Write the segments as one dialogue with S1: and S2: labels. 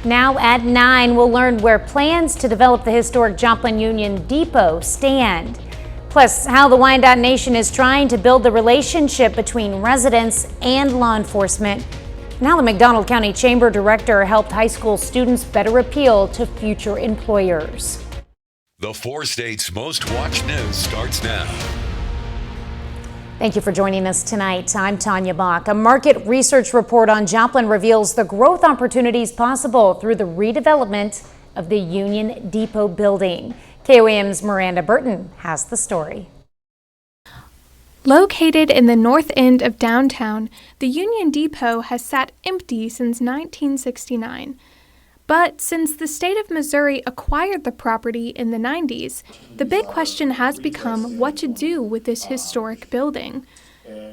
S1: Now at 9, we'll learn where plans to develop the historic Joplin Union Depot stand. Plus, how the Wyandotte Nation is trying to build the relationship between residents and law enforcement. And how the McDonald County Chamber Director helped high school students better appeal to future employers.
S2: The 4 states' most watched news starts now.
S1: Thank you for joining us tonight. I'm Tanya Bach. A market research report on Joplin reveals the growth opportunities possible through the redevelopment of the Union Depot building. KOAM's Miranda Burton has the story.
S3: Located in the north end of downtown, the Union Depot has sat empty since 1969. But since the state of Missouri acquired the property in the 90s, the big question has become what to do with this historic building.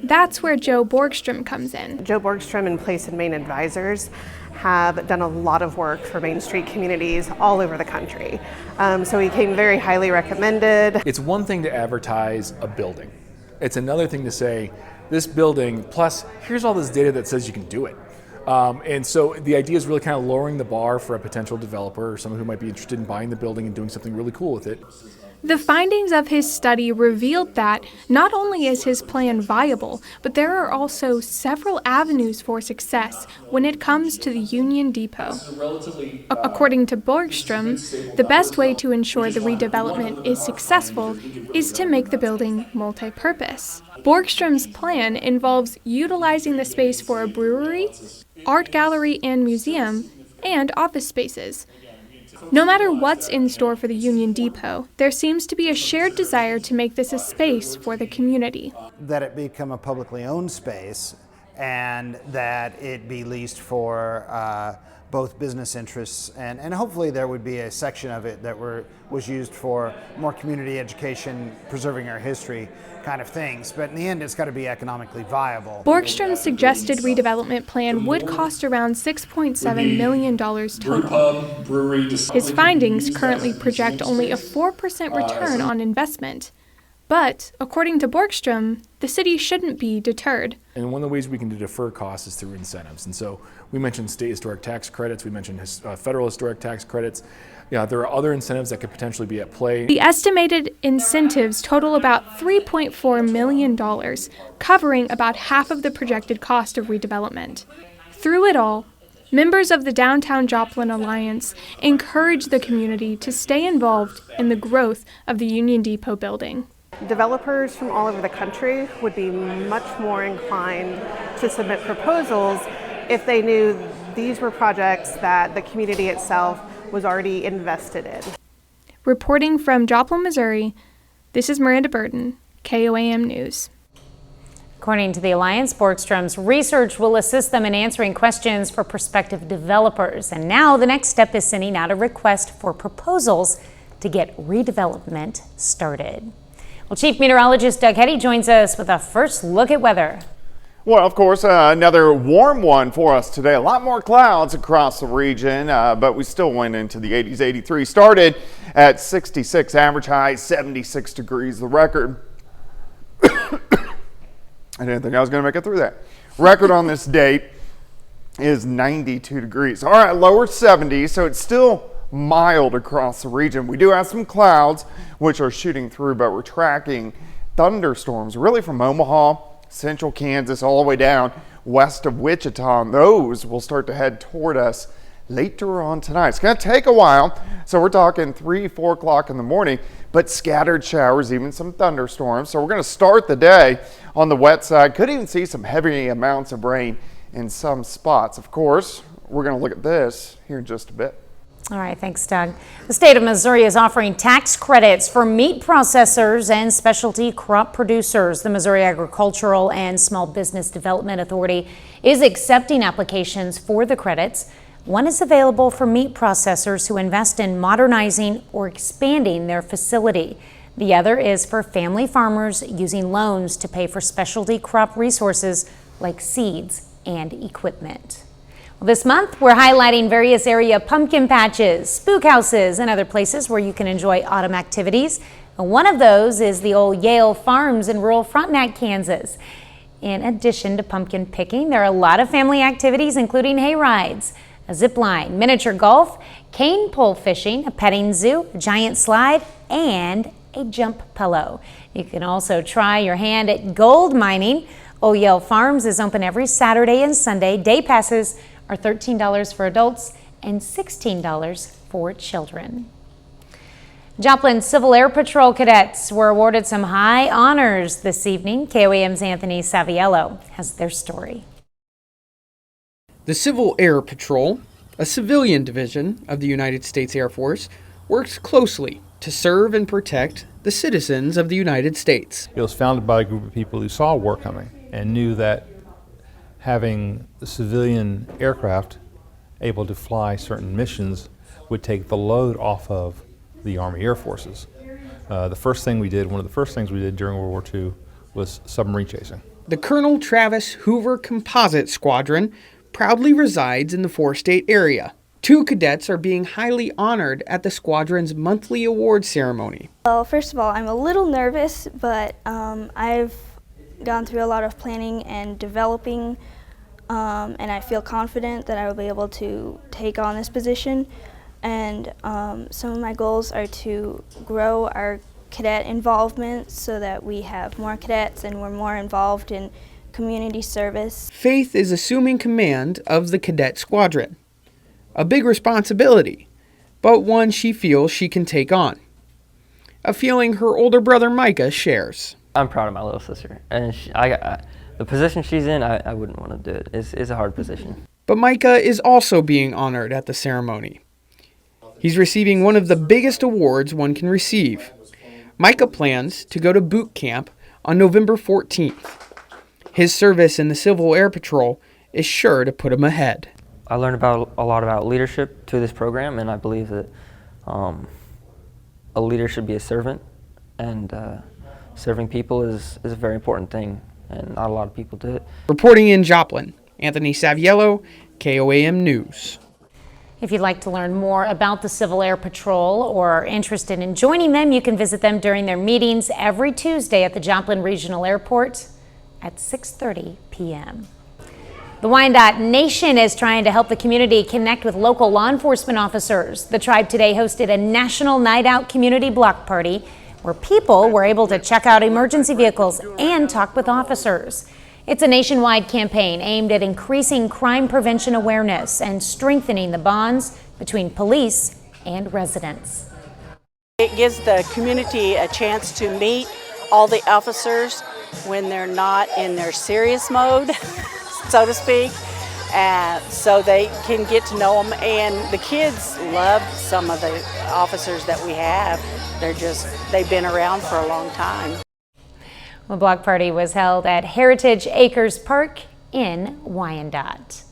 S3: That's where Joe Borgstrom comes in.
S4: Joe Borgstrom and Place and Main Advisors have done a lot of work for Main Street communities all over the country. So he came very highly recommended.
S5: It's one thing to advertise a building. It's another thing to say, this building, plus here's all this data that says you can do it. And so the idea is really kind of lowering the bar for a potential developer or someone who might be interested in buying the building and doing something really cool with it.
S3: The findings of his study revealed that not only is his plan viable, but there are also several avenues for success when it comes to the Union Depot. According to Borgstrom, the best way to ensure the redevelopment is successful is to make the building multi-purpose. Borgstrom's plan involves utilizing the space for a brewery, art gallery and museum, and office spaces. No matter what's in store for the Union Depot, there seems to be a shared desire to make this a space for the community.
S6: That it become a publicly owned space and that it be leased for both business interests, and hopefully there would be a section of it that was used for more community education, preserving our history kind of things. But in the end, it's got to be economically viable.
S3: Borgstrom's suggested redevelopment plan would cost around $6.7 million total. His findings currently project only a 4% return on investment. But, according to Borgstrom, the city shouldn't be deterred.
S5: And one of the ways we can defer costs is through incentives. And so we mentioned state historic tax credits, we mentioned federal historic tax credits. There are other incentives that could potentially be at play.
S3: The estimated incentives total about $3.4 million, covering about half of the projected cost of redevelopment. Through it all, members of the Downtown Joplin Alliance encourage the community to stay involved in the growth of the Union Depot building.
S4: Developers from all over the country would be much more inclined to submit proposals if they knew these were projects that the community itself was already invested in.
S3: Reporting from Joplin, Missouri, this is Miranda Burton, KOAM News.
S1: According to the Alliance, Borgstrom's research will assist them in answering questions for prospective developers. And now the next step is sending out a request for proposals to get redevelopment started. Well, Chief Meteorologist Doug Hetty joins us with a first look at weather.
S7: Well, of course, another warm one for us today. A lot more clouds across the region, but we still went into the 80s. 83 started at 66, average high 76 degrees. The record, I didn't think I was going to make it through that. Record on this date is 92 degrees. All right, lower 70s, so it's still mild across the region. We do have some clouds which are shooting through, but we're tracking thunderstorms really from Omaha, central Kansas, all the way down west of Wichita, and those will start to head toward us later on tonight. It's going to take a while, so we're talking 3-4 o'clock in the morning, but scattered showers, even some thunderstorms. So we're going to start the day on the wet side. Could even see some heavy amounts of rain in some spots. Of course, we're going to look at this here in just a bit.
S1: All right, thanks, Doug. The state of Missouri is offering tax credits for meat processors and specialty crop producers. The Missouri Agricultural and Small Business Development Authority is accepting applications for the credits. One is available for meat processors who invest in modernizing or expanding their facility. The other is for family farmers using loans to pay for specialty crop resources like seeds and equipment. Well, this month, we're highlighting various area pumpkin patches, spook houses, and other places where you can enjoy autumn activities. And one of those is the old Yale Farms in rural Frontenac, Kansas. In addition to pumpkin picking, there are a lot of family activities, including hay rides. a zip line, miniature golf, cane pole fishing, a petting zoo, a giant slide, and a jump pillow. You can also try your hand at gold mining. Oyel Farms is open every Saturday and Sunday. Day passes are $13 for adults and $16 for children. Joplin Civil Air Patrol cadets were awarded some high honors this evening. KOAM's Anthony Saviello has their story.
S8: The Civil Air Patrol, a civilian division of the United States Air Force, works closely to serve and protect the citizens of the United States.
S9: It was founded by a group of people who saw war coming and knew that having civilian aircraft able to fly certain missions would take the load off of the Army Air Forces. One of the first things we did during World War II was submarine chasing.
S8: The Colonel Travis Hoover Composite Squadron proudly resides in the four-state area. 2 cadets are being highly honored at the squadron's monthly award ceremony.
S10: Well, first of all, I'm a little nervous, but I've gone through a lot of planning and developing, and I feel confident that I will be able to take on this position. And some of my goals are to grow our cadet involvement so that we have more cadets and we're more involved in community service.
S8: Faith is assuming command of the cadet squadron. A big responsibility, but one she feels she can take on. A feeling her older brother Micah shares.
S11: I'm proud of my little sister, and the position she's in, I wouldn't want to do it. It's a hard position.
S8: But Micah is also being honored at the ceremony. He's receiving one of the biggest awards one can receive. Micah plans to go to boot camp on November 14th. His service in the Civil Air Patrol is sure to put him ahead.
S11: I learned a lot about leadership through this program, and I believe that a leader should be a servant, and serving people is a very important thing, and not a lot of people do it.
S8: Reporting in Joplin, Anthony Saviello, KOAM News.
S1: If you'd like to learn more about the Civil Air Patrol or are interested in joining them, you can visit them during their meetings every Tuesday at the Joplin Regional Airport at 6:30 p.m. The Wyandotte Nation is trying to help the community connect with local law enforcement officers. The tribe today hosted a National Night Out community block party where people were able to check out emergency vehicles and talk with officers. It's a nationwide campaign aimed at increasing crime prevention awareness and strengthening the bonds between police and residents.
S12: It gives the community a chance to meet all the officers when they're not in their serious mode, so to speak, so they can get to know them. And the kids love some of the officers that we have. They've been around for a long time.
S1: The block party was held at Heritage Acres Park in Wyandotte.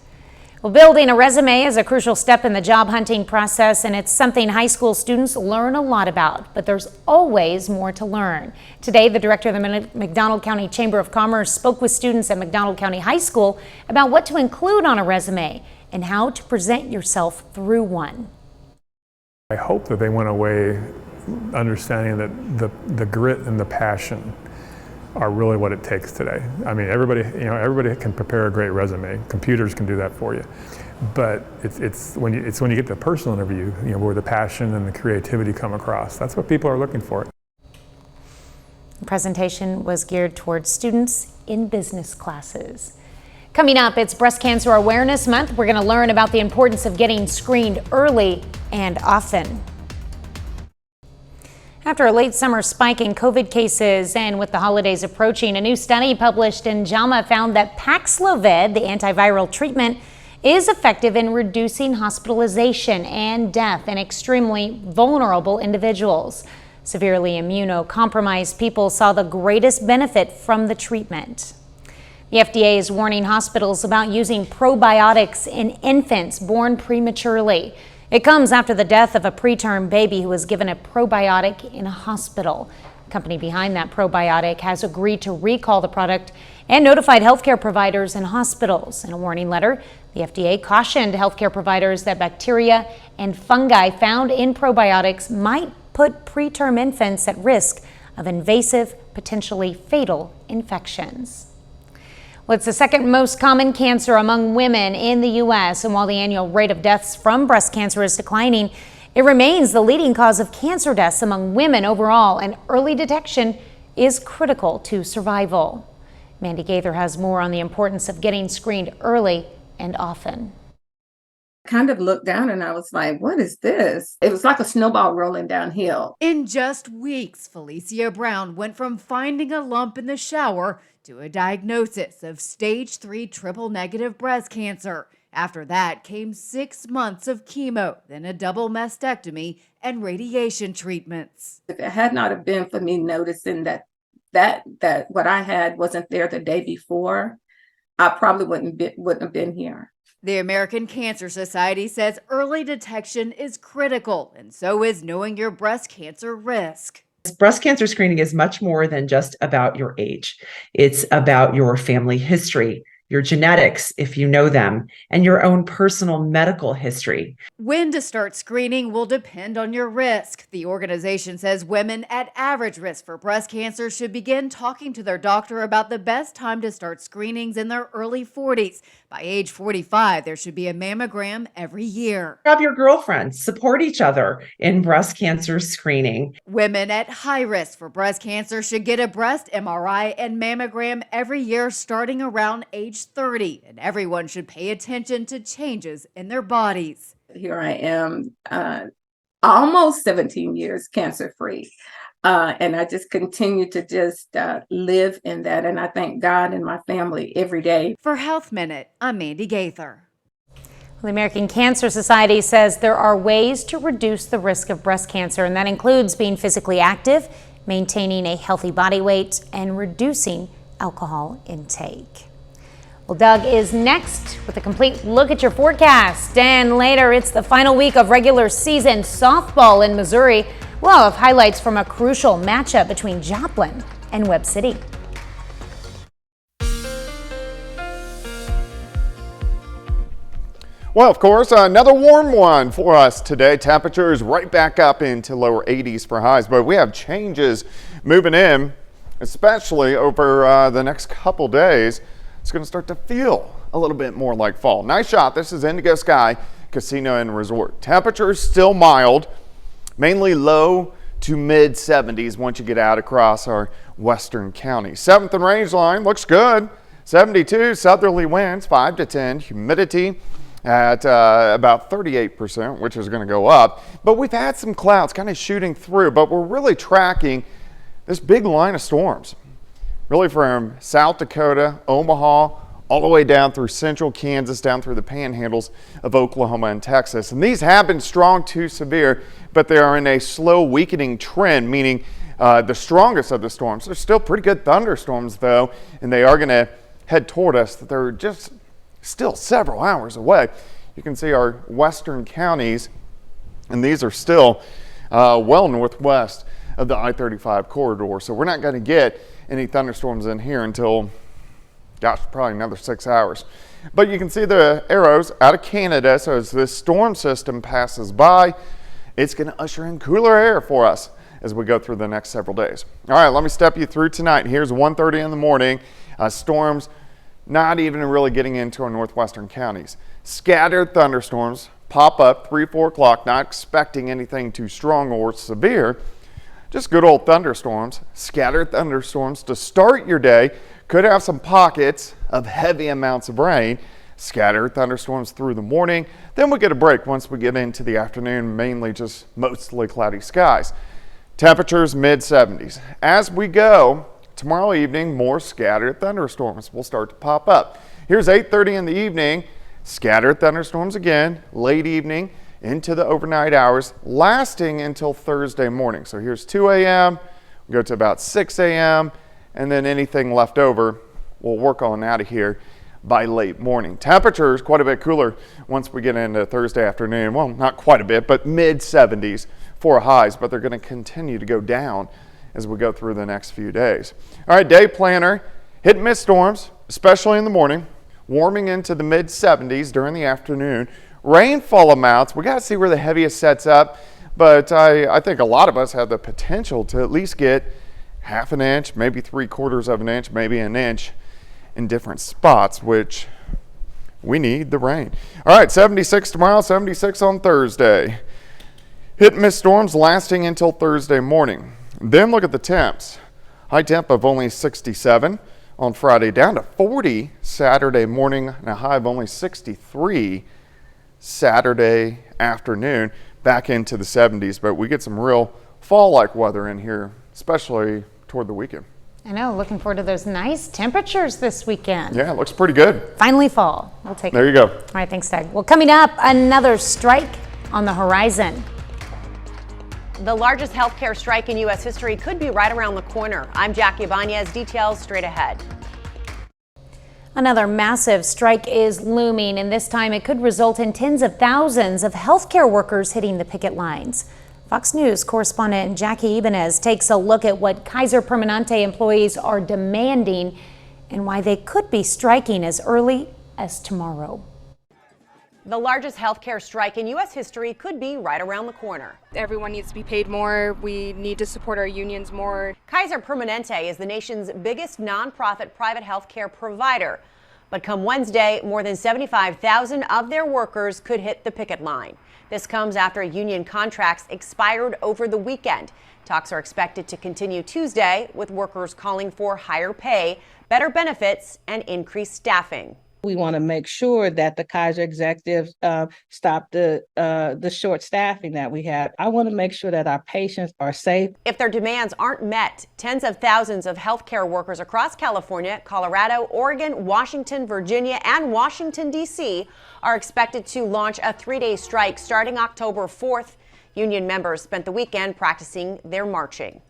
S1: Well, building a resume is a crucial step in the job hunting process, and it's something high school students learn a lot about, but there's always more to learn. Today, the director of the McDonald County Chamber of Commerce spoke with students at McDonald County High School about what to include on a resume and how to present yourself through one.
S13: I hope that they went away understanding that the grit and the passion are really what it takes today. I mean, everybody can prepare a great resume. Computers can do that for you. But it's when you get the personal interview, where the passion and the creativity come across. That's what people are looking for.
S1: The presentation was geared towards students in business classes. Coming up, it's Breast Cancer Awareness Month. We're going to learn about the importance of getting screened early and often. After a late summer spike in COVID cases and with the holidays approaching, a new study published in JAMA found that Paxlovid, the antiviral treatment, is effective in reducing hospitalization and death in extremely vulnerable individuals. Severely immunocompromised people saw the greatest benefit from the treatment. The FDA is warning hospitals about using probiotics in infants born prematurely. It comes after the death of a preterm baby who was given a probiotic in a hospital. The company behind that probiotic has agreed to recall the product and notified healthcare providers and hospitals. In a warning letter, the FDA cautioned healthcare providers that bacteria and fungi found in probiotics might put preterm infants at risk of invasive, potentially fatal infections. Well, it's the second most common cancer among women in the U.S. And while the annual rate of deaths from breast cancer is declining, it remains the leading cause of cancer deaths among women overall, and early detection is critical to survival. Mandy Gaither has more on the importance of getting screened early and often.
S14: Kind of looked down and I was like, what is this? It was like a snowball rolling downhill.
S15: In just weeks, Felicia Brown went from finding a lump in the shower to a diagnosis of stage 3 triple negative breast cancer. After that came 6 months of chemo, then a double mastectomy and radiation treatments.
S14: If it had not have been for me noticing that what I had wasn't there the day before, I probably wouldn't have been here.
S15: The American Cancer Society says early detection is critical, and so is knowing your breast cancer risk.
S16: Breast cancer screening is much more than just about your age. It's about your family history, your genetics, if you know them, and your own personal medical history.
S15: When to start screening will depend on your risk. The organization says women at average risk for breast cancer should begin talking to their doctor about the best time to start screenings in their early 40s. By age 45, there should be a mammogram every year.
S16: Grab your girlfriends, support each other in breast cancer screening.
S15: Women at high risk for breast cancer should get a breast MRI and mammogram every year starting around age 30, and everyone should pay attention to changes in their bodies.
S14: Here I am, almost 17 years cancer-free. And I just continue to just live in that. And I thank God and my family every day.
S15: For Health Minute, I'm Mandy Gaither.
S1: The American Cancer Society says there are ways to reduce the risk of breast cancer, and that includes being physically active, maintaining a healthy body weight, and reducing alcohol intake. Well, Doug is next with a complete look at your forecast. And later, it's the final week of regular season softball in Missouri. We'll have highlights from a crucial matchup between Joplin and Webb City.
S7: Well, of course, another warm one for us today. Temperatures right back up into lower 80s for highs, but we have changes moving in, especially over the next couple days. It's going to start to feel a little bit more like fall. Nice shot. This is Indigo Sky Casino and Resort. Temperatures still mild, mainly low to mid 70s once you get out across our western counties. 7th and range line looks good. 72 southerly winds, 5 to 10. Humidity at about 38%, which is going to go up. But we've had some clouds kind of shooting through, but we're really tracking this big line of storms. Really from South Dakota, Omaha, all the way down through central Kansas, down through the panhandles of Oklahoma and Texas. And these have been strong to severe, but they are in a slow weakening trend, meaning the strongest of the storms. They're still pretty good thunderstorms, though, and they are going to head toward us. They're just still several hours away. You can see our western counties, and these are still well northwest of the I-35 corridor. So we're not going to get any thunderstorms in here until, gosh, probably another 6 hours. But you can see the arrows out of Canada. So as this storm system passes by, it's going to usher in cooler air for us as we go through the next several days. All right, let me step you through tonight. Here's 1:30 in the morning. Storms not even really getting into our northwestern counties. Scattered thunderstorms pop up 3, 4 o'clock, not expecting anything too strong or severe. Just good old thunderstorms, scattered thunderstorms to start your day. Could have some pockets of heavy amounts of rain. Scattered thunderstorms through the morning. Then we get a break once we get into the afternoon, mainly just mostly cloudy skies. Temperatures mid 70s. As we go, tomorrow evening, more scattered thunderstorms will start to pop up. Here's 8:30 in the evening. Scattered thunderstorms again, late evening into the overnight hours, lasting until Thursday morning. So here's 2 a.m., we go to about 6 a.m., and then anything left over, we'll work on out of here by late morning. Temperatures quite a bit cooler once we get into Thursday afternoon. Well, not quite a bit, but mid 70s for highs, but they're going to continue to go down as we go through the next few days. All right, day planner, hit and miss storms, especially in the morning, warming into the mid 70s during the afternoon. Rainfall amounts, we got to see where the heaviest sets up, but I think a lot of us have the potential to at least get half an inch, maybe 3/4 of an inch, maybe an inch in different spots, which we need the rain. All right, 76 tomorrow, 76 on Thursday. Hit and miss storms lasting until Thursday morning. Then look at the temps. High temp of only 67 on Friday, down to 40 Saturday morning, and a high of only 63 Saturday afternoon, back into the 70s. But we get some real fall-like weather in here, especially toward the weekend.
S1: I know, looking forward to those nice temperatures this weekend.
S7: Yeah, it looks pretty good.
S1: Finally fall. We'll take it.
S7: There you go.
S1: All right, thanks, Doug. Well, coming up, another strike on the horizon.
S17: The largest healthcare strike in U.S. history could be right around the corner. I'm Jackie Ibanez. Details straight ahead.
S1: Another massive strike is looming, and this time it could result in tens of thousands of healthcare workers hitting the picket lines. Fox News correspondent Jackie Ibanez takes a look at what Kaiser Permanente employees are demanding and why they could be striking as early as tomorrow.
S17: The largest healthcare strike in U.S. history could be right around the corner.
S18: Everyone needs to be paid more. We need to support our unions more.
S17: Kaiser Permanente is the nation's biggest nonprofit private healthcare provider. But come Wednesday, more than 75,000 of their workers could hit the picket line. This comes after union contracts expired over the weekend. Talks are expected to continue Tuesday, with workers calling for higher pay, better benefits, and increased staffing.
S19: We want to make sure that the Kaiser executives stop the short staffing that we have. I want to make sure that our patients are safe.
S17: If their demands aren't met, tens of thousands of healthcare workers across California, Colorado, Oregon, Washington, Virginia, and Washington, D.C. are expected to launch a 3-day strike starting October 4th. Union members spent the weekend practicing their marching.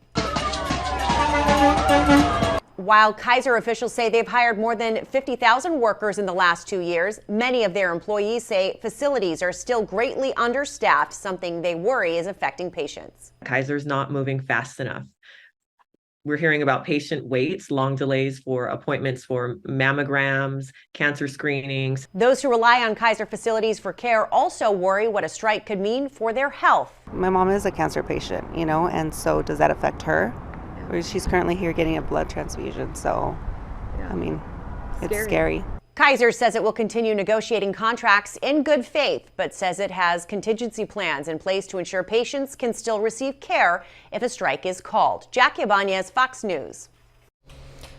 S17: While Kaiser officials say they've hired more than 50,000 workers in the last 2 years, many of their employees say facilities are still greatly understaffed, something they worry is affecting patients.
S20: Kaiser's not moving fast enough. We're hearing about patient waits, long delays for appointments for mammograms, cancer screenings.
S17: Those who rely on Kaiser facilities for care also worry what a strike could mean for their health.
S21: My mom is a cancer patient, and so does that affect her? She's currently here getting a blood transfusion, so, it's scary.
S17: Kaiser says it will continue negotiating contracts in good faith, but says it has contingency plans in place to ensure patients can still receive care if a strike is called. Jackie Ibanez, Fox News.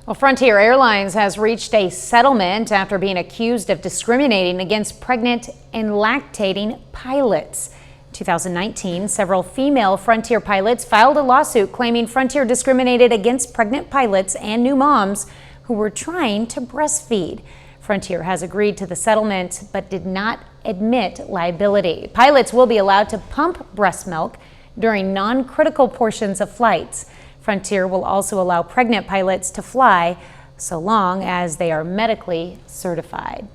S1: Well, Frontier Airlines has reached a settlement after being accused of discriminating against pregnant and lactating pilots. 2019, several female Frontier pilots filed a lawsuit claiming Frontier discriminated against pregnant pilots and new moms who were trying to breastfeed. Frontier has agreed to the settlement but did not admit liability. Pilots will be allowed to pump breast milk during non-critical portions of flights. Frontier will also allow pregnant pilots to fly so long as they are medically certified.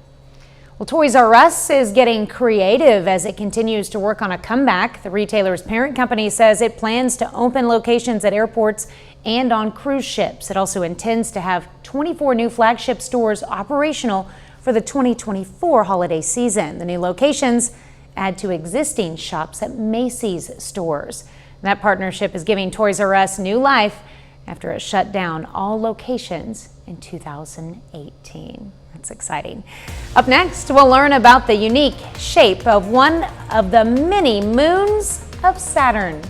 S1: Well, Toys R Us is getting creative as it continues to work on a comeback. The retailer's parent company says it plans to open locations at airports and on cruise ships. It also intends to have 24 new flagship stores operational for the 2024 holiday season. The new locations add to existing shops at Macy's stores. That partnership is giving Toys R Us new life after it shut down all locations in 2018. That's exciting. Up next, we'll learn about the unique shape of one of the many moons of Saturn.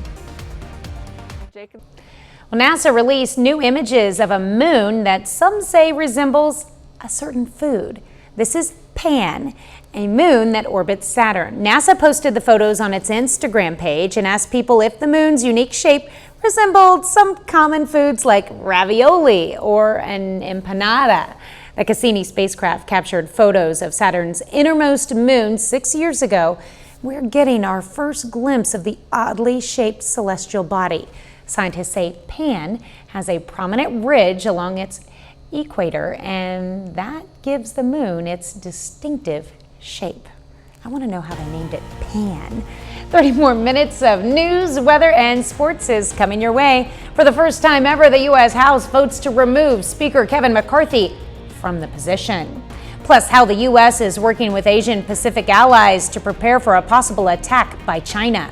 S1: Well, NASA released new images of a moon that some say resembles a certain food. This is Pan, a moon that orbits Saturn. NASA posted the photos on its Instagram page and asked people if the moon's unique shape resembled some common foods like ravioli or an empanada. The Cassini spacecraft captured photos of Saturn's innermost moon 6 years ago. We're getting our first glimpse of the oddly shaped celestial body. Scientists say Pan has a prominent ridge along its equator, and that gives the moon its distinctive shape. I want to know how they named it Pan. 30 more minutes of news, weather, and sports is coming your way. For the first time ever, the U.S. House votes to remove Speaker Kevin McCarthy from the position. Plus, how the U.S. is working with Asian Pacific allies to prepare for a possible attack by China.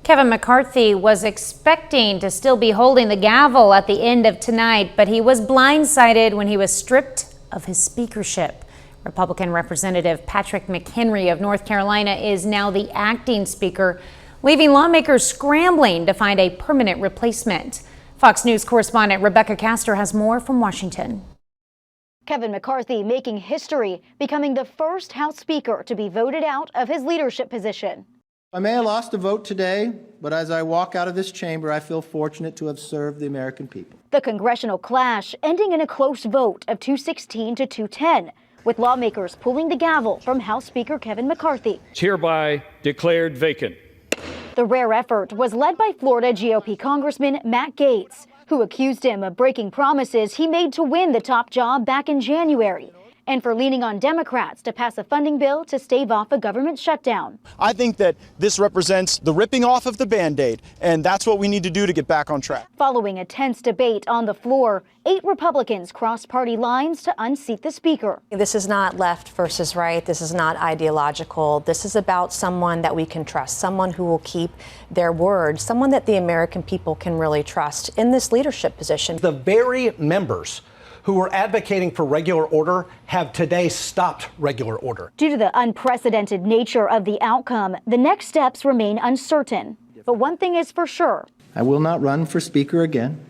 S1: Kevin McCarthy was expecting to still be holding the gavel at the end of tonight, but he was blindsided when he was stripped of his speakership. Republican Representative Patrick McHenry of North Carolina is now the acting speaker, leaving lawmakers scrambling to find a permanent replacement. Fox News correspondent Rebecca Castor has more from Washington.
S2: Kevin McCarthy making history, becoming the first House Speaker to be voted out of his leadership position.
S22: I may have lost a vote today, but as I walk out of this chamber, I feel fortunate to have served the American people.
S2: The congressional clash ending in a close vote of 216 to 210, with lawmakers pulling the gavel from House Speaker Kevin McCarthy.
S23: It's hereby declared vacant.
S2: The rare effort was led by Florida GOP Congressman Matt Gaetz, who accused him of breaking promises he made to win the top job back in January, and for leaning on Democrats to pass a funding bill to stave off a government shutdown.
S24: I think that this represents the ripping off of the Band-Aid, and that's what we need to do to get back on track.
S2: Following a tense debate on the floor, 8 Republicans crossed party lines to unseat the speaker.
S25: This is not left versus right. This is not ideological. This is about someone that we can trust, someone who will keep their word, someone that the American people can really trust in this leadership position.
S26: The very members who were advocating for regular order have today stopped regular order.
S2: Due to the unprecedented nature of the outcome, the next steps remain uncertain. But one thing is for sure.
S22: I will not run for Speaker again.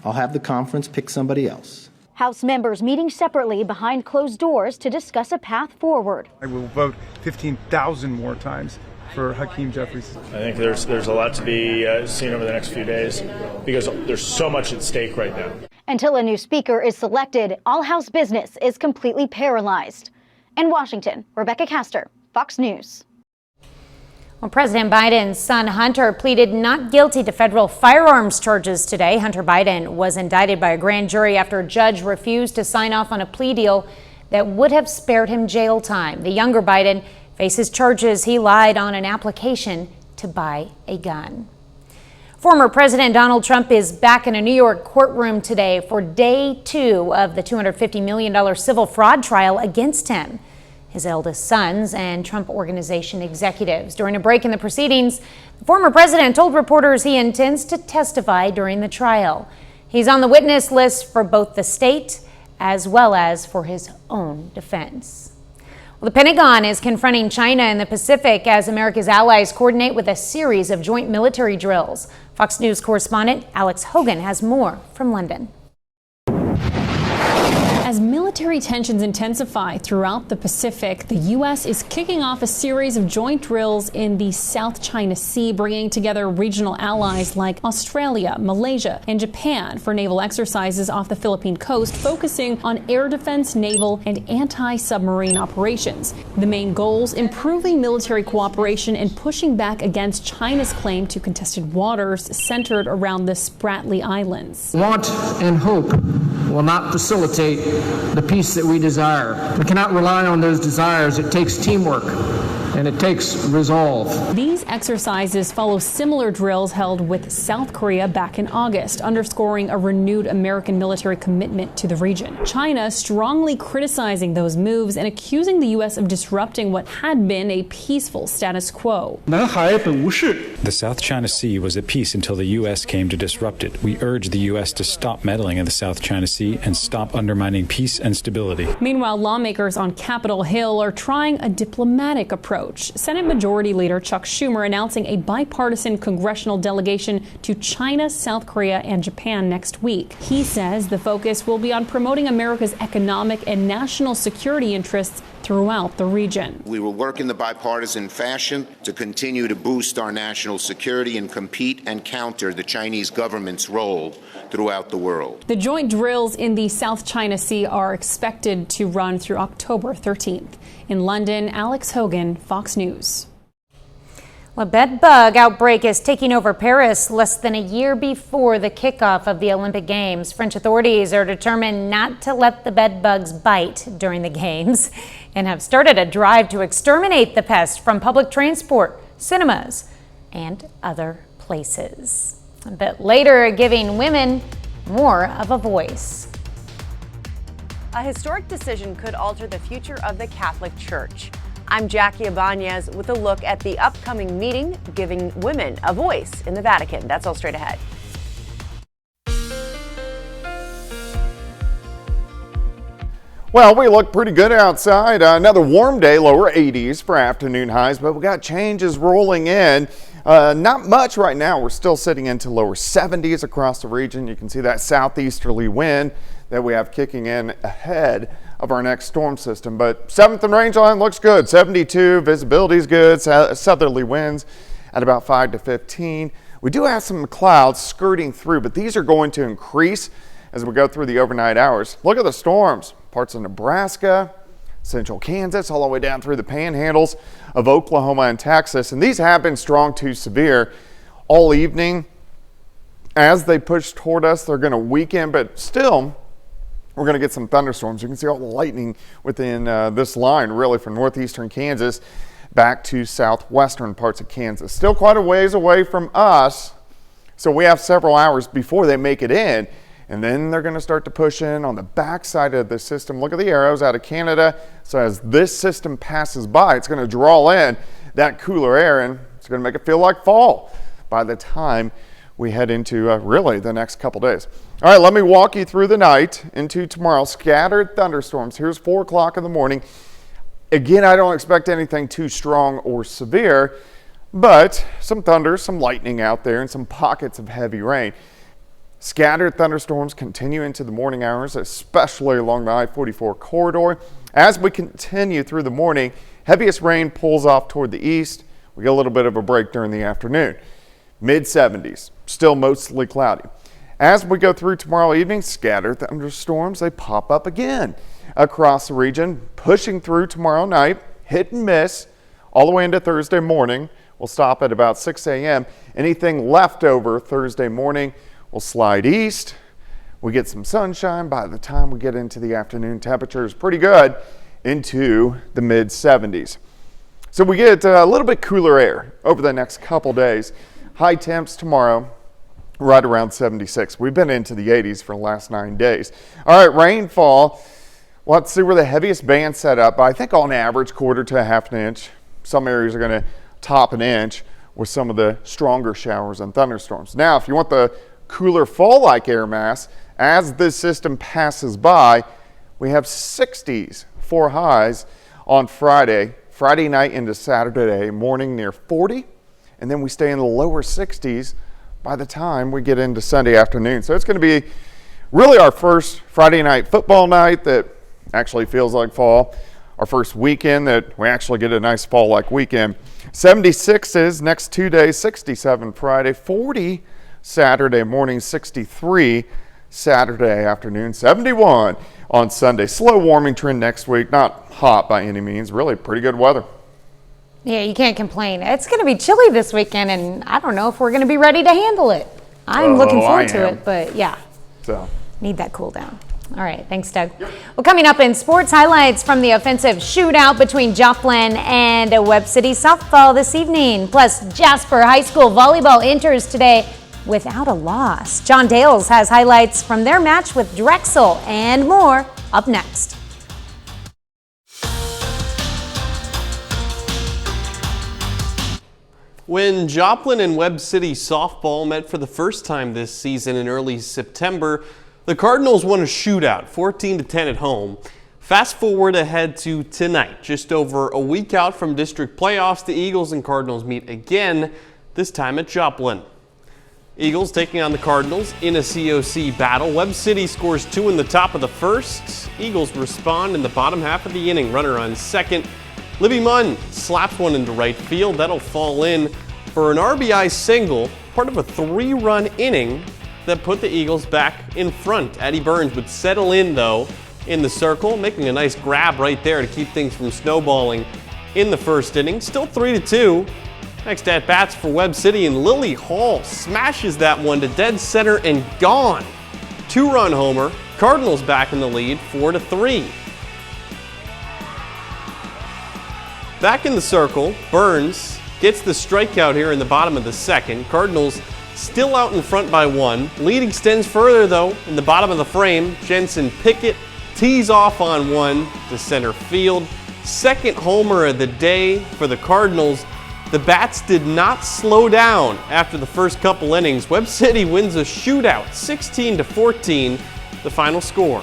S22: I'll have the conference pick somebody else.
S2: House members meeting separately behind closed doors to discuss a path forward.
S27: I will vote 15,000 more times for Hakeem Jeffries.
S28: I think there's a lot to be seen over the next few days because there's so much at stake right now.
S2: Until a new speaker is selected, all House business is completely paralyzed. In Washington, Rebecca Castor, Fox News.
S1: Well, President Biden's son Hunter pleaded not guilty to federal firearms charges today. Hunter Biden was indicted by a grand jury after a judge refused to sign off on a plea deal that would have spared him jail time. The younger Biden faces charges he lied on an application to buy a gun. Former President Donald Trump is back in a New York courtroom today for day 2 of the $250 million civil fraud trial against him, his eldest sons, and Trump Organization executives. During a break in the proceedings, the former president told reporters he intends to testify during the trial. He's on the witness list for both the state as well as for his own defense. Well, the Pentagon is confronting China in the Pacific as America's allies coordinate with a series of joint military drills. Fox News correspondent Alex Hogan has more from London.
S29: As military tensions intensify throughout the Pacific, the U.S. is kicking off a series of joint drills in the South China Sea, bringing together regional allies like Australia, Malaysia, and Japan for naval exercises off the Philippine coast, focusing on air defense, naval, and anti-submarine operations. The main goals: improving military cooperation and pushing back against China's claim to contested waters centered around the Spratly Islands.
S30: Want and hope will not facilitate the peace that we desire. We cannot rely on those desires. It takes teamwork and it takes resolve.
S29: These exercises follow similar drills held with South Korea back in August, underscoring a renewed American military commitment to the region. China strongly criticizing those moves and accusing the U.S. of disrupting what had been a peaceful status quo.
S31: The South China Sea was at peace until the U.S. came to disrupt it. We urge the U.S. to stop meddling in the South China Sea and stop undermining peace and stability.
S29: Meanwhile, lawmakers on Capitol Hill are trying a diplomatic approach. Senate Majority Leader Chuck Schumer announcing a bipartisan congressional delegation to China, South Korea, and Japan next week. He says the focus will be on promoting America's economic and national security interests throughout the region.
S32: We will work in the bipartisan fashion to continue to boost our national security and compete and counter the Chinese government's role throughout the world.
S29: The joint drills in the South China Sea are expected to run through October 13th. In London, Alex Hogan, Fox News.
S1: A bed bug outbreak is taking over Paris less than a year before the kickoff of the Olympic Games. French authorities are determined not to let the bed bugs bite during the Games and have started a drive to exterminate the pest from public transport, cinemas, and other places. A bit later, giving women more of a voice.
S17: A historic decision could alter the future of the Catholic Church. I'm Jackie Ibanez with a look at the upcoming meeting giving women a voice in the Vatican. That's all straight ahead.
S7: Well, we look pretty good outside. Another warm day, lower 80s for afternoon highs, but we got changes rolling in. Not much right now. We're still sitting into lower 70s across the region. You can see that southeasterly wind that we have kicking in ahead of our next storm system. But 7th and range line looks good. 72, visibility is good. Southerly winds at about 5 to 15. We do have some clouds skirting through, but these are going to increase as we go through the overnight hours. Look at the storms. Parts of Nebraska, central Kansas, all the way down through the panhandles of Oklahoma and Texas. And these have been strong to severe all evening. As they push toward us, they're going to weaken, but still, we're going to get some thunderstorms. You can see all the lightning within this line, really, from northeastern Kansas back to southwestern parts of Kansas. Still quite a ways away from us, so we have several hours before they make it in. And then they're going to start to push in on the backside of the system. Look at the arrows out of Canada. So as this system passes by, it's going to draw in that cooler air, and it's going to make it feel like fall by the time we head into really the next couple days. All right, let me walk you through the night into tomorrow. Scattered thunderstorms. Here's 4 o'clock in the morning. Again, I don't expect anything too strong or severe, but some thunder, some lightning out there, and some pockets of heavy rain. Scattered thunderstorms continue into the morning hours, especially along the I-44 corridor. As we continue through the morning, heaviest rain pulls off toward the east. We get a little bit of a break during the afternoon. Mid-70s, still mostly cloudy. As we go through tomorrow evening, scattered thunderstorms, they pop up again across the region, pushing through tomorrow night, hit and miss, all the way into Thursday morning. We'll stop at about 6 a.m. Anything left over Thursday morning will slide east. We get some sunshine. By the time we get into the afternoon, temperature is pretty good into the mid 70s. So we get a little bit cooler air over the next couple days. High temps tomorrow, right around 76. We've been into the 80s for the last 9 days. All right, rainfall. Well, let's see where the heaviest band's set up. I think on average, 1/4 to 1/2 inch. Some areas are going to top an inch with some of the stronger showers and thunderstorms. Now, if you want the cooler fall-like air mass, as this system passes by, we have 60s for highs on Friday night into Saturday morning near 40, and then we stay in the lower 60s by the time we get into Sunday afternoon. So it's going to be really our first Friday night football night that actually feels like fall, our first weekend that we actually get a nice fall-like weekend. 76s next 2 days, 67 Friday, 40 Saturday morning, 63 Saturday afternoon, 71 on Sunday. Slow warming trend next week. Not hot by any means. Really pretty good weather.
S1: Yeah, you can't complain. It's going to be chilly this weekend, and I don't know if we're going to be ready to handle it. I'm looking forward to it, but yeah,
S7: so
S1: need that cool down. All right, thanks, Doug. Yep. Well, coming up in sports, highlights from the offensive shootout between Joplin and Webb City softball this evening. Plus, Jasper High School volleyball enters today without a loss. John Dales has highlights from their match with Drexel and more up next.
S3: When Joplin and Webb City softball met for the first time this season in early September, the Cardinals won a shootout, 14-10 at home. Fast forward ahead to tonight. Just over a week out from district playoffs, the Eagles and Cardinals meet again, this time at Joplin. Eagles taking on the Cardinals in a COC battle. Webb City scores 2 in the top of the first. Eagles respond in the bottom half of the inning. Runner on second. Libby Munn slaps one into right field. That'll fall in for an RBI single, part of a 3-run inning that put the Eagles back in front. Eddie Burns would settle in, though, in the circle, making a nice grab right there to keep things from snowballing in the first inning. Still 3-2. Next at bats for Webb City, and Lily Hall smashes that one to dead center and gone. 2-run homer. Cardinals back in the lead, 4-3. Back in the circle, Burns gets the strikeout here in the bottom of the second. Cardinals still out in front by 1. Lead extends further, though, in the bottom of the frame. Jensen Pickett tees off on one to center field. second homer of the day for the Cardinals. The Bats did not slow down after the first couple innings. Webb City wins a shootout, 16-14, the final score.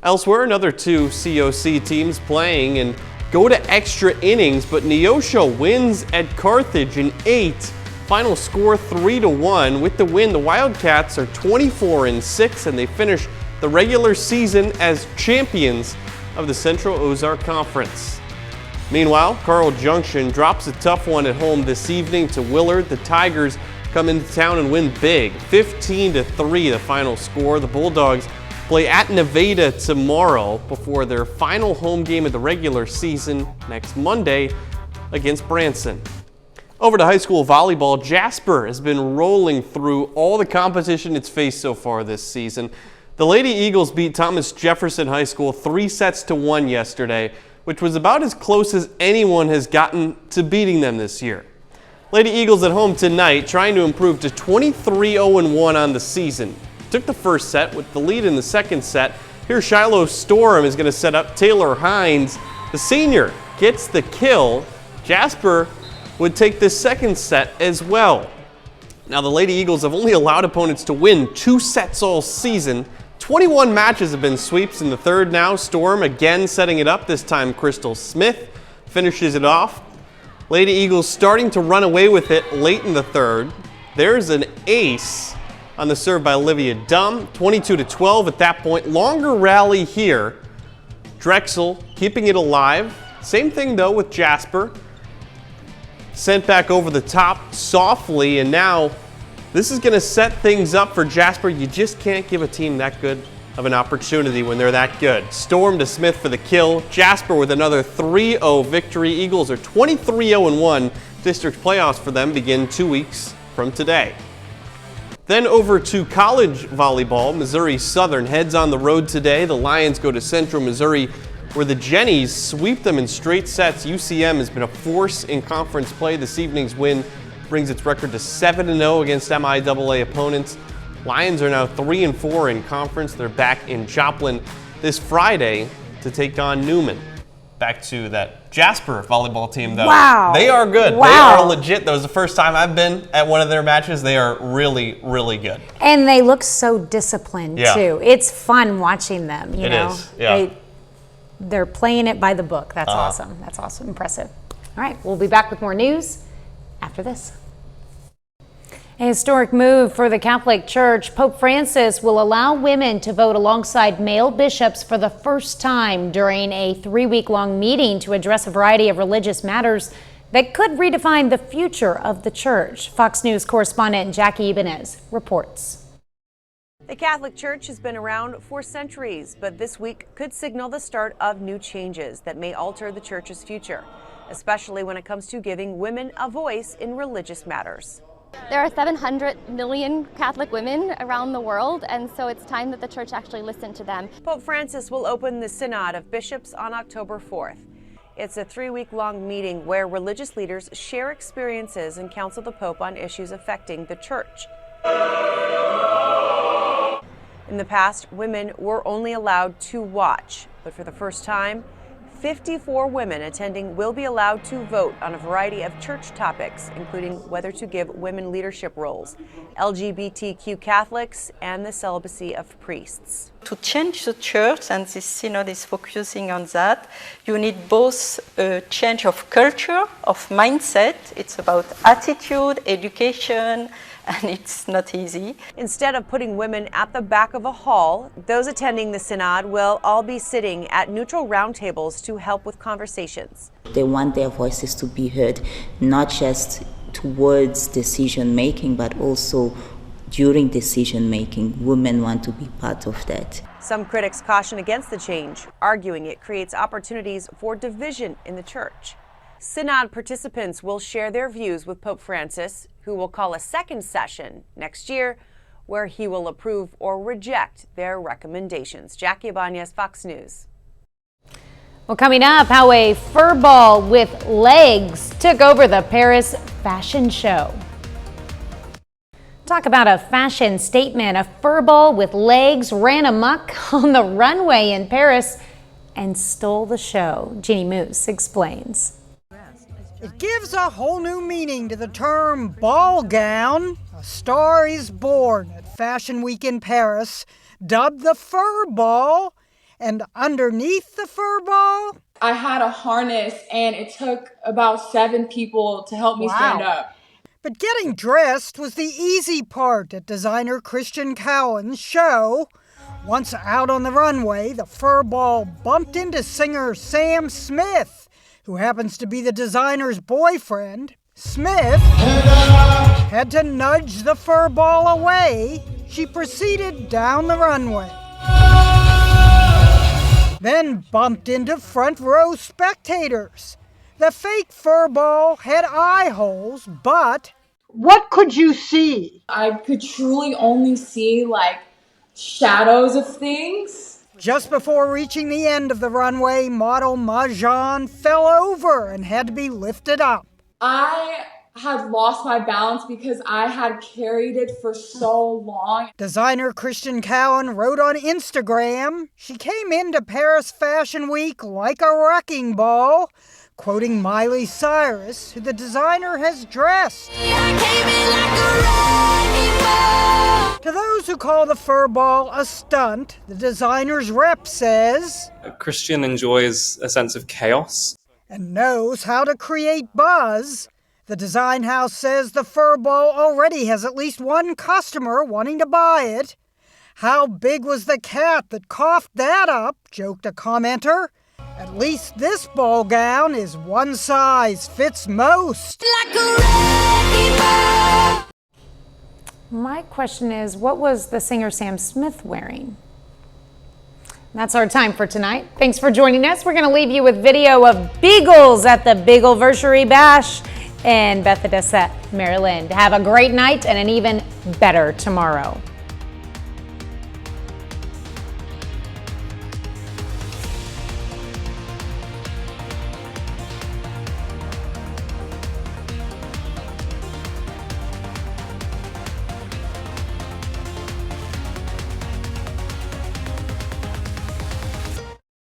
S3: Elsewhere, another two COC teams playing and go to extra innings, but Neosho wins at Carthage in 8. Final score 3-1. With the win, the Wildcats are 24-6, and they finish the regular season as champions of the Central Ozark Conference. Meanwhile, Carl Junction drops a tough one at home this evening to Willard. The Tigers come into town and win big, 15-3 the final score. The Bulldogs play at Nevada tomorrow before their final home game of the regular season next Monday against Branson. Over to high school volleyball, Jasper has been rolling through all the competition it's faced so far this season. The Lady Eagles beat Thomas Jefferson High School 3-1 yesterday, which was about as close as anyone has gotten to beating them this year. Lady Eagles at home tonight, trying to improve to 23-0-1 on the season. Took the first set with the lead in the second set. Here Shiloh Storm is going to set up Taylor Hines. The senior gets the kill. Jasper would take the second set as well. Now the Lady Eagles have only allowed opponents to win 2 sets all season. 21 matches have been sweeps in the third now. Storm again setting it up, this time Crystal Smith finishes it off. Lady Eagles starting to run away with it late in the third. There's an ace on the serve by Olivia Dumm, 22-12 at that point. Longer rally here. Drexel keeping it alive. Same thing though with Jasper. Sent back over the top softly, and now this is going to set things up for Jasper. You just can't give a team that good of an opportunity when they're that good. Storm to Smith for the kill. Jasper with another 3-0 victory. Eagles are 23-0-1. District playoffs for them begin 2 weeks from today. Then over to college volleyball. Missouri Southern heads on the road today. The Lions go to Central Missouri, where the Jennies sweep them in straight sets. UCM has been a force in conference play. This evening's win brings its record to 7-0 against MIAA opponents. Lions are now 3-4 in conference. They're back in Joplin this Friday to take on Newman. Back to that Jasper volleyball team, though.
S1: Wow.
S3: They are good.
S1: Wow.
S3: They are legit. That was the first time I've been at one of their matches. They are really, really good.
S1: And they look so disciplined,
S3: Yeah.
S1: too. It's fun watching them, you know.
S3: It is, yeah.
S1: They're playing it by the book. That's awesome. That's awesome. Impressive. All right, we'll be back with more news after this. A historic move for the Catholic Church. Pope Francis will allow women to vote alongside male bishops for the first time during a 3-week-long meeting to address a variety of religious matters that could redefine the future of the church. Fox News correspondent Jackie Ibanez reports.
S17: The Catholic Church has been around for centuries, but this week could signal the start of new changes that may alter the church's future, especially when it comes to giving women a voice in religious matters.
S4: There are 700 million Catholic women around the world, and so it's time that the church actually listen to them.
S17: Pope Francis will open the Synod of Bishops on October 4th. It's a 3-week-long meeting where religious leaders share experiences and counsel the Pope on issues affecting the church. In the past, women were only allowed to watch, but for the first time, 54 women attending will be allowed to vote on a variety of church topics, including whether to give women leadership roles, LGBTQ Catholics, and the celibacy of priests.
S5: To change the church, and this synod is focusing on that, you need both a change of culture, of mindset. It's about attitude, education, and it's not easy.
S17: Instead of putting women at the back of a hall, those attending the synod will all be sitting at neutral round tables to help with conversations.
S6: They want their voices to be heard, not just towards decision making, but also during decision making. Women want to be part of that.
S17: Some critics caution against the change, arguing it creates opportunities for division in the church. Synod participants will share their views with Pope Francis, who will call a second session next year where he will approve or reject their recommendations. Jackie Ibanez, Fox News.
S1: Well, coming up, how a fur ball with legs took over the Paris fashion show. Talk about a fashion statement. A fur ball with legs ran amok on the runway in Paris and stole the show. Jeannie Moose explains.
S8: It gives a whole new meaning to the term ball gown. A star is born at Fashion Week in Paris, dubbed the fur ball. And underneath the fur ball,
S9: I had a harness and it took about 7 people to help me stand up.
S8: But getting dressed was the easy part at designer Christian Cowan's show. Once out on the runway, the fur ball bumped into singer Sam Smith, who happens to be the designer's boyfriend. Smith had to nudge the fur ball away. She proceeded down the runway, then bumped into front row spectators. The fake fur ball had eye holes, but what could you see?
S9: I could truly only see shadows of things.
S8: Just before reaching the end of the runway, model Majan fell over and had to be lifted up.
S9: I had lost my balance because I had carried it for so long.
S8: Designer Christian Cowan wrote on Instagram, she came into Paris Fashion Week like a wrecking ball, quoting Miley Cyrus, who the designer has dressed. To those who call the fur ball a stunt, the designer's rep says,
S10: Christian enjoys a sense of chaos
S8: and knows how to create buzz. The design house says the fur ball already has at least one customer wanting to buy it. How big was the cat that coughed that up? Joked a commenter. At least this ball gown is one size fits most.
S1: My question is, what was the singer Sam Smith wearing? That's our time for tonight. Thanks for joining us. We're going to leave you with video of Beagles at the Beagleversary Bash in Bethesda, Maryland. Have a great night and an even better tomorrow.